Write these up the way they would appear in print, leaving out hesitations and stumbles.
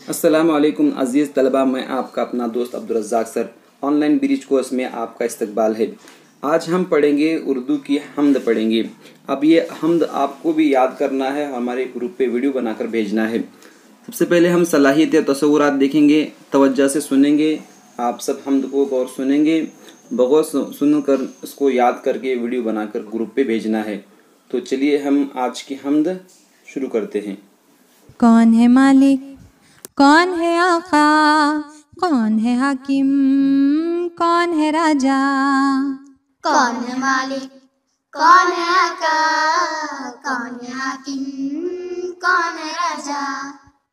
अस्सलामुअलैकुम अज़ीज़ तलबा, मैं आपका अपना दोस्त Abdul Razzaq sir. Online bridge course में आपका इस्तकबाल है। आज हम पढ़ेंगे उर्दू की हम्द पढ़ेंगे। अब ये हम्द आपको भी याद करना है, हमारे ग्रुप पे वीडियो बनाकर भेजना है। सबसे पहले हम सलाहियत तसव्वुरात देखेंगे, तवज्जो से सुनेंगे। आप सब हम्द को गौर सुनेंगे, बगौर सुनकर उसको याद करके वीडियो बनाकर ग्रुप पे भेजना है। तो चलिए हम आज की हम्द शुरू करते हैं। कौन है मालिक, कौन है आका, कौन है हाकिम, कौन है राजा। कौन है मालिक, कौन है आका, कौन है हाकिम, कौन है राजा।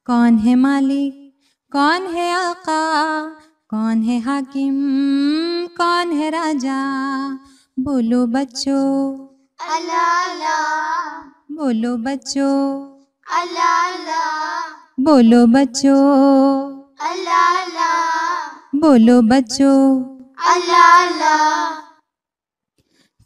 कौन है मालिक, कौन है आका, कौन है हाकिम, कौन है राजा। बोलो बच्चों अल्लाह अल्लाह, बोलो बच्चों अल्लाह अल्लाह, बोलो बच्चों अल्लाह अल्लाह, बोलो बच्चों। अल्लाह अल्लाह।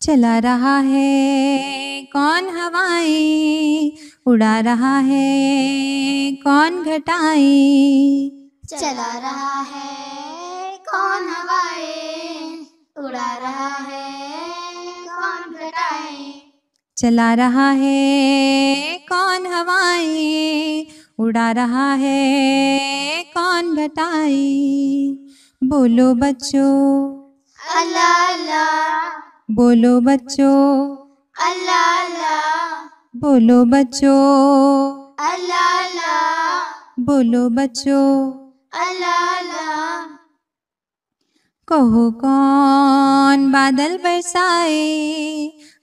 चला रहा है कौन हवाएं, उड़ा रहा है कौन घटाएं। चला रहा है कौन हवाएं, उड़ा रहा है कौन घटाएं। चला रहा है कौन हवाएं, उड़ा रहा है कौन घटाएं। बोलो बच्चों अल्लाह अल्लाह, बोलो बच्चों अल्लाह अल्लाह, बोलो बच्चों अल्लाह अल्लाह, बोलो बच्चों। अल्लाह अल्लाह। कहो कौन बादल बरसाए,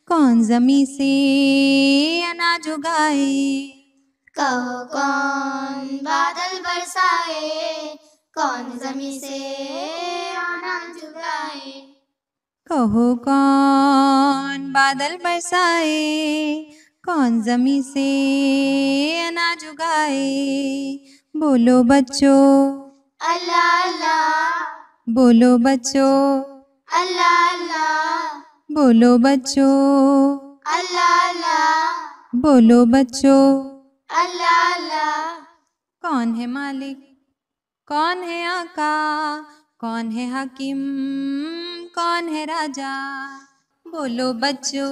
कौन जमी से अनाज उगाए। कहो कौन बादल बरसाए, कौन जमी से अनाज उगाए। कहो कौन बादल बरसाए, कौन जमी से अनाज उगाए। बोलो बच्चों अल्लाह अल्लाह, बोलो बच्चों अल्लाह अल्लाह, बोलो बच्चों अल्लाह अल्लाह, बोलो बच्चों। अल्लाह अल्लाह। कौन है मालिक, कौन है आका, कौन है हाकिम, कौन है राजा। बोलो बच्चों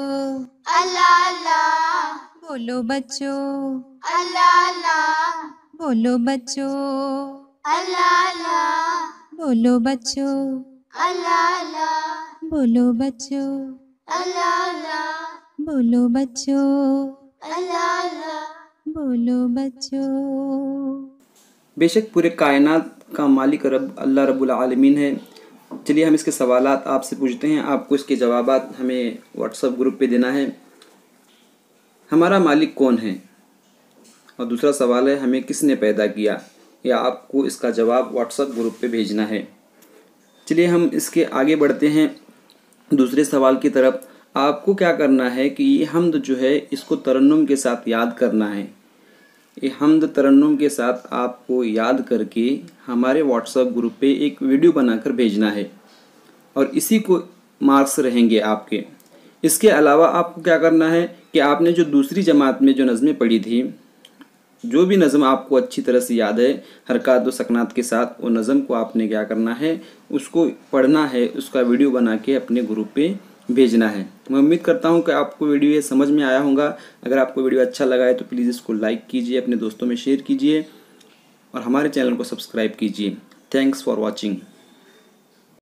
अल्लाह अल्लाह, बोलो बच्चों अल्लाह अल्लाह, बोलो बच्चों अल्लाह अल्लाह, बोलो बच्चों अल्लाह अल्लाह, बोलो बच्चों अल्लाह अल्लाह, बोलो बच्चों अल्लाह अल्लाह। बोलो बच्चों। बेशक पूरे कायनात का मालिक रब अल्लाह रब्बुल आलमीन है। चलिए हम इसके सवालात आपसे पूछते हैं, आपको इसके जवाबात हमें व्हाट्सएप ग्रुप पे देना है। हमारा मालिक कौन है? और दूसरा सवाल है, हमें किसने पैदा किया? या आपको इसका जवाब व्हाट्सएप ग्रुप पे भेजना है। चलिए हम इसके आगे बढ़ते हैं दूसरे सवाल की तरफ। आपको क्या करना है कि ये हम्द जो है इसको तरन्नुम के साथ याद करना है। ये हम्द तरन्नुम के साथ आपको याद करके हमारे व्हाट्सएप ग्रुप पे एक वीडियो बनाकर भेजना है और इसी को मार्क्स रहेंगे आपके। इसके अलावा आपको क्या करना है कि आपने जो दूसरी जमात में जो नज़में पढ़ी थी, जो भी नज़म आपको अच्छी तरह से याद है हरकत व सकनात के साथ, वो नज़म को आपने क्या करना है, उसको पढ़ना है, उसका वीडियो बना के अपने ग्रुप पे भेजना है। मैं उम्मीद करता हूँ कि आपको वीडियो ये समझ में आया होगा। अगर आपको वीडियो अच्छा लगा है तो प्लीज़ इसको लाइक कीजिए, अपने दोस्तों में शेयर कीजिए और हमारे चैनल को सब्सक्राइब कीजिए। Thanks for watching.